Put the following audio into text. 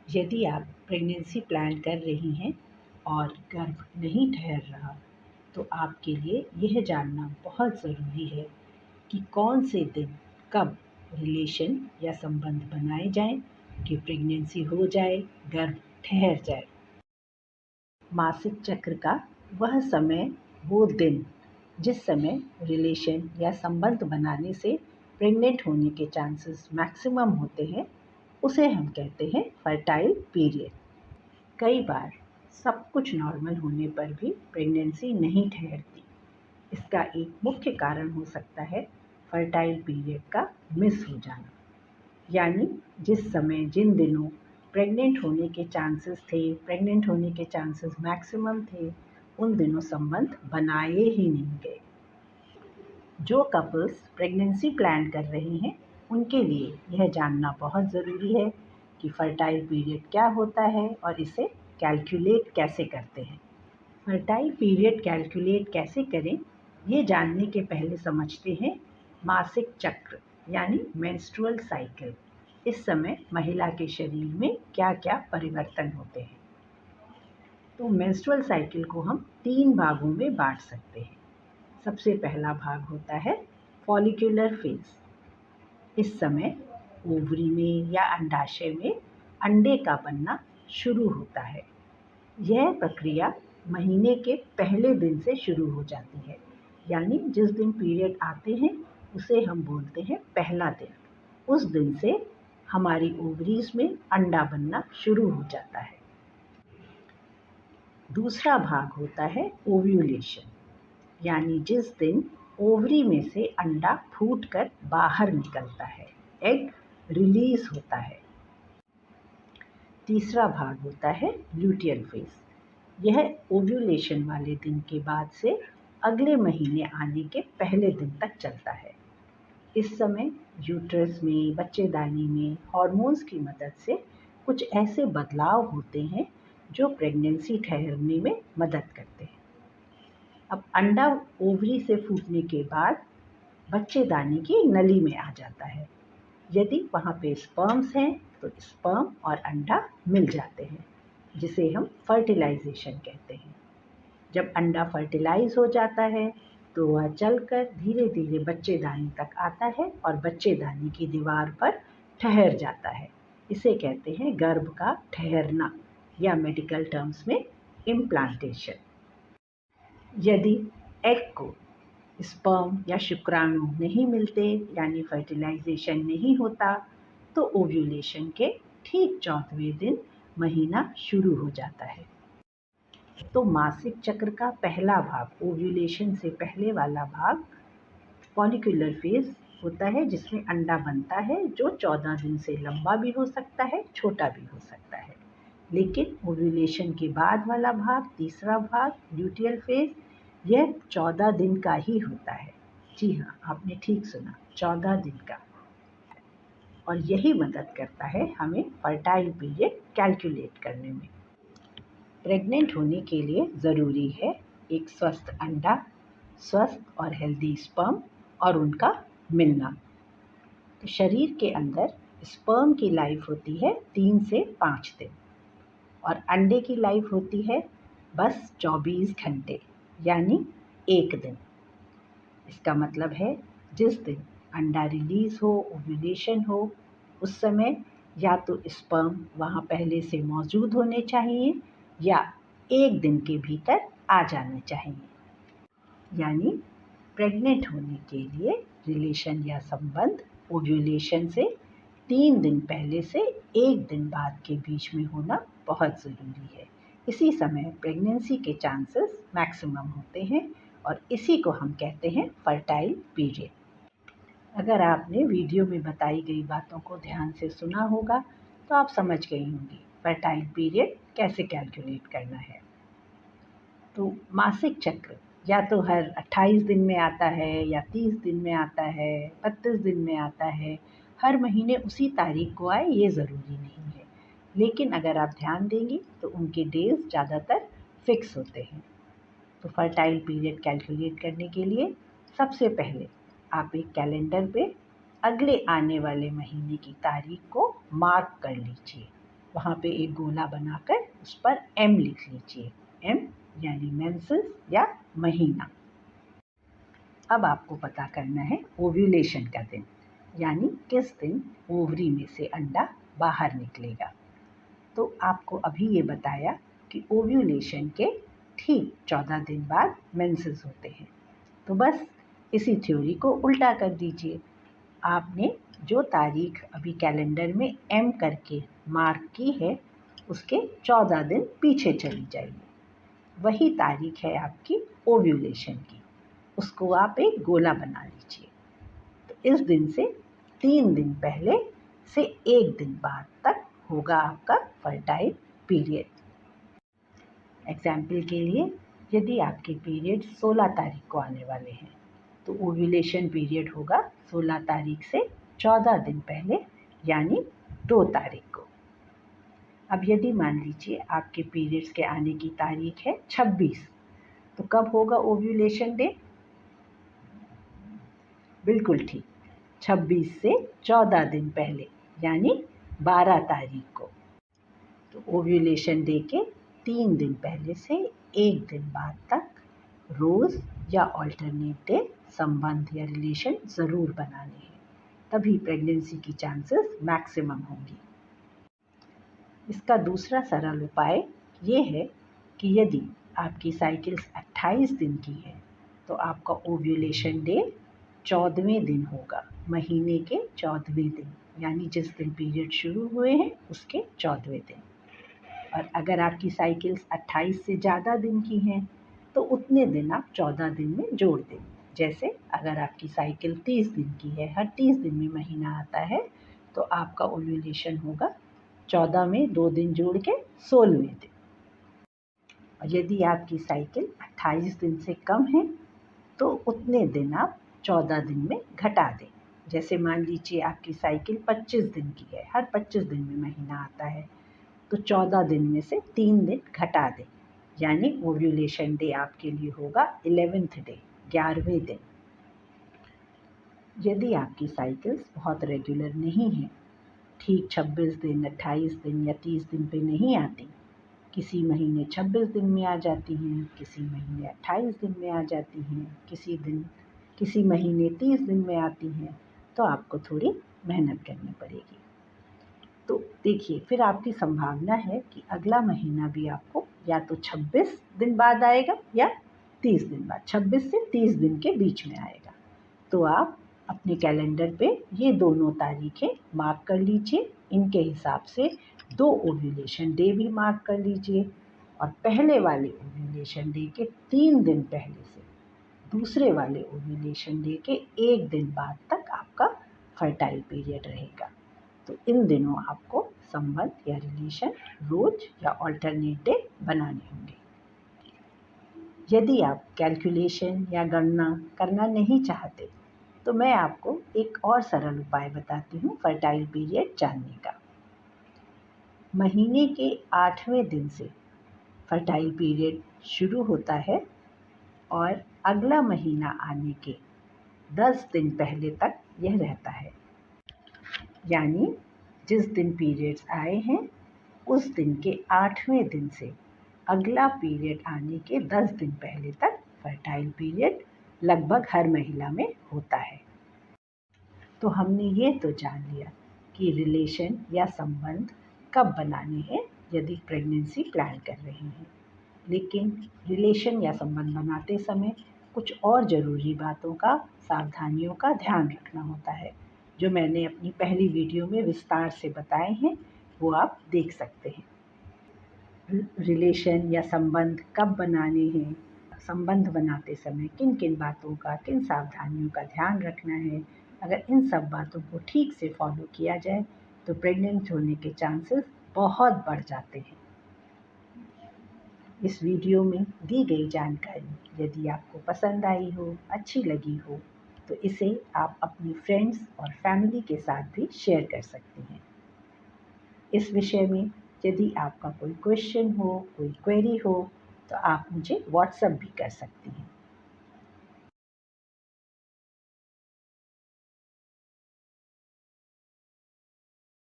यदि आप pregnancy plan कर रही हैं और गर्भ नहीं ठहर रहा, तो आपके लिए यह जानना बहुत ज़रूरी है कि कौन से दिन, कब रिलेशन या संबंध बनाए जाएं कि प्रेगनेंसी हो जाए, गर्भ ठहर जाए। मासिक चक्र का वह समय, वो दिन जिस समय रिलेशन या संबंध बनाने से प्रेग्नेंट होने के चांसेस मैक्सिमम होते हैं, उसे हम कहते हैं फर्टाइल पीरियड। कई बार सब कुछ नॉर्मल होने पर भी प्रेगनेंसी नहीं ठहरती। इसका एक मुख्य कारण हो सकता है फर्टाइल पीरियड का मिस हो जाना, यानी जिस समय, जिन दिनों प्रेग्नेंट होने के चांसेस मैक्सिमम थे, उन दिनों संबंध बनाए ही नहीं गए। जो कपल्स प्रेगनेंसी प्लान कर रहे हैं, उनके लिए यह जानना बहुत ज़रूरी है कि फर्टाइल पीरियड क्या होता है और इसे कैलकुलेट कैसे करते हैं। फर्टाइल पीरियड कैलकुलेट कैसे करें, ये जानने के पहले समझते हैं मासिक चक्र यानी मेंस्ट्रुअल साइकिल। इस समय महिला के शरीर में क्या-क्या परिवर्तन होते हैं। तो मेंस्ट्रुअल साइकिल को हम 3 भागों में बाँट सकते हैं। सबसे पहला भाग होता है फॉलिक्यूलर फेज़। इस समय ओवरी में या अंडाशय में अंडे का बनना शुरू होता है। यह प्रक्रिया महीने के पहले दिन से शुरू हो जाती है, यानी जिस दिन पीरियड आते हैं उसे हम बोलते हैं पहला दिन। उस दिन से हमारी ओवरीज में अंडा बनना शुरू हो जाता है। दूसरा भाग होता है ओव्यूलेशन, यानी जिस दिन ओवरी में से अंडा फूटकर बाहर निकलता है, एग रिलीज होता है। तीसरा भाग होता है ल्यूटियल फेज। यह ओव्यूलेशन वाले दिन के बाद से अगले महीने आने के पहले दिन तक चलता है। इस समय यूट्रस में, बच्चेदानी में हार्मोन्स की मदद से कुछ ऐसे बदलाव होते हैं जो प्रेगनेंसी ठहरने में मदद करते हैं। अब अंडा ओवरी से फूटने के बाद बच्चेदानी की नली में आ जाता है। यदि वहाँ पे स्पर्म्स हैं तो स्पर्म और अंडा मिल जाते हैं, जिसे हम फर्टिलाइजेशन कहते हैं। जब अंडा फर्टिलाइज हो जाता है तो वह चलकर धीरे धीरे बच्चेदानी तक आता है और बच्चेदानी की दीवार पर ठहर जाता है। इसे कहते हैं गर्भ का ठहरना या मेडिकल टर्म्स में इम्प्लांटेशन। यदि एग को स्पर्म या शुक्राणु नहीं मिलते, यानी फर्टिलाइजेशन नहीं होता, तो ओव्यूलेशन के ठीक 14वें दिन महीना शुरू हो जाता है। तो मासिक चक्र का पहला भाग, ओव्यूलेशन से पहले वाला भाग, फॉलिक्यूलर फेज होता है, जिसमें अंडा बनता है, जो 14 दिन से लंबा भी हो सकता है, छोटा भी हो सकता है। लेकिन ओव्यूलेशन के बाद वाला भाग, तीसरा भाग, ल्यूटियल फेज, यह 14 दिन का ही होता है। जी हाँ, आपने ठीक सुना, 14 दिन का। और यही मदद करता है हमें फर्टाइल पीरियड कैलकुलेट करने में। प्रेग्नेंट होने के लिए ज़रूरी है एक स्वस्थ अंडा, स्वस्थ और हेल्दी स्पर्म और उनका मिलना। तो शरीर के अंदर स्पर्म की लाइफ होती है 3 से 5 दिन और अंडे की लाइफ होती है बस 24 घंटे, यानी 1 दिन। इसका मतलब है जिस दिन अंडा रिलीज हो, ओव्यूलेशन हो, उस समय या तो स्पर्म वहाँ पहले से मौजूद होने चाहिए या 1 दिन के भीतर आ जाने चाहिए। यानी प्रेग्नेंट होने के लिए रिलेशन या संबंध ओव्यूलेशन से 3 दिन पहले से 1 दिन बाद के बीच में होना बहुत ज़रूरी है। इसी समय प्रेगनेंसी के चांसेस मैक्सिमम होते हैं और इसी को हम कहते हैं फर्टाइल पीरियड। अगर आपने वीडियो में बताई गई बातों को ध्यान से सुना होगा तो आप समझ गई होंगी फर्टाइल पीरियड कैसे कैलकुलेट करना है। तो मासिक चक्र या तो हर 28 दिन में आता है या 30 दिन में आता है, 32 दिन में आता है, हर महीने उसी तारीख को आए ये ज़रूरी नहीं है। लेकिन अगर आप ध्यान देंगी तो उनके डेज़ ज़्यादातर फिक्स होते हैं। तो फर्टाइल पीरियड कैलकुलेट करने के लिए सबसे पहले आप एक कैलेंडर पे अगले आने वाले महीने की तारीख को मार्क कर लीजिए। वहाँ पे एक गोला बनाकर उस पर M लिख लीजिए। M यानी मेंसेस या महीना। अब आपको पता करना है ओव्यूलेशन का दिन, यानी किस दिन ओवरी में से अंडा बाहर निकलेगा। तो आपको अभी ये बताया कि ओव्यूलेशन के ठीक 14 दिन बाद मेंसेस होते हैं। तो बस इसी थ्योरी को उल्टा कर दीजिए। आपने जो तारीख अभी कैलेंडर में M करके मार्क की है, उसके 14 दिन पीछे चली जाइए। वही तारीख है आपकी ओव्यूलेशन की। उसको आप एक गोला बना लीजिए। तो इस दिन से 3 दिन पहले से 1 दिन बाद तक होगा आपका फर्टाइल पीरियड। एग्जाम्पल के लिए, यदि आपके पीरियड 16 तारीख को आने वाले हैं, तो ओव्यूलेशन पीरियड होगा 16 तारीख से 14 दिन पहले, यानी 2 तारीख को। अब यदि मान लीजिए आपके पीरियड्स के आने की तारीख है 26, तो कब होगा ओव्यूलेशन डे? बिल्कुल ठीक, 26 से 14 दिन पहले, यानी 12 तारीख को। तो ओव्यूलेशन डे के 3 दिन पहले से 1 दिन बाद तक रोज़ या ऑल्टरनेट डे संबंध या रिलेशन ज़रूर बनाने हैं, तभी प्रेगनेंसी की चांसेस मैक्सिमम होंगी। इसका दूसरा सरल उपाय ये है कि यदि आपकी साइकिल्स 28 दिन की है, तो आपका ओव्यूलेशन डे 14वें दिन होगा, महीने के 14वें दिन, यानी जिस दिन पीरियड शुरू हुए हैं उसके 14वें दिन। और अगर आपकी साइकिल्स 28 से ज़्यादा दिन की हैं, तो उतने दिन आप 14 दिन में जोड़ दें। जैसे अगर आपकी साइकिल 30 दिन की है, हर 30 दिन में महीना आता है, तो आपका ओव्यूलेशन होगा 14 में 2 दिन जोड़ के 16वें दिन। और यदि आपकी साइकिल 28 दिन से कम है, तो उतने दिन आप 14 दिन में घटा दें। जैसे मान लीजिए आपकी साइकिल 25 दिन की है, हर 25 दिन में महीना आता है, तो 14 दिन में से 3 दिन घटा दें, यानी ओव्यूलेशन डे आपके लिए होगा 11th डे, 11वें दिन। यदि आपकी साइकिल्स बहुत रेगुलर नहीं है, ठीक 26 दिन, 28 दिन या 30 दिन पे नहीं आती, किसी महीने 26 दिन में आ जाती हैं, किसी महीने 28 दिन में आ जाती हैं, किसी महीने 30 दिन में आती हैं, तो आपको थोड़ी मेहनत करनी पड़ेगी। तो देखिए, फिर आपकी संभावना है कि अगला महीना भी आपको या तो 26 दिन बाद आएगा या 30 दिन बाद, 26 से 30 दिन के बीच में आएगा। तो आप अपने कैलेंडर पे ये दोनों तारीखें मार्क कर लीजिए। इनके हिसाब से 2 ओव्यूलेशन डे भी मार्क कर लीजिए, और पहले वाले ओव्यूलेशन डे के 3 दिन पहले से दूसरे वाले ओव्यूलेशन डे के 1 दिन बाद तक आपका फर्टाइल पीरियड रहेगा। तो इन दिनों आपको संबंध या रिलेशन रोज या ऑल्टरनेट डे बनाने होंगे। यदि आप कैलकुलेशन या गणना करना नहीं चाहते, तो मैं आपको एक और सरल उपाय बताती हूँ फर्टाइल पीरियड जानने का। महीने के 8वें दिन से फर्टाइल पीरियड शुरू होता है और अगला महीना आने के 10 दिन पहले तक यह रहता है। यानी जिस दिन पीरियड्स आए हैं, उस दिन के 8वें दिन से अगला पीरियड आने के 10 दिन पहले तक फर्टाइल पीरियड लगभग हर महिला में होता है। तो हमने ये तो जान लिया कि रिलेशन या संबंध कब बनाने हैं यदि प्रेगनेंसी प्लान कर रहे हैं, लेकिन रिलेशन या संबंध बनाते समय कुछ और ज़रूरी बातों का, सावधानियों का ध्यान रखना होता है, जो मैंने अपनी पहली वीडियो में विस्तार से बताए हैं, वो आप देख सकते हैं। रिलेशन या संबंध कब बनाने हैं, संबंध बनाते समय किन किन बातों का, किन सावधानियों का ध्यान रखना है, अगर इन सब बातों को ठीक से फॉलो किया जाए तो प्रेग्नेंट होने के चांसेस बहुत बढ़ जाते हैं। इस वीडियो में दी गई जानकारी यदि आपको पसंद आई हो, अच्छी लगी हो, तो इसे आप अपनी फ्रेंड्स और फैमिली के साथ भी शेयर कर सकते हैं। इस विषय में यदि आपका कोई क्वेश्चन हो, कोई क्वेरी हो, तो आप मुझे व्हाट्सएप भी कर सकती हैं।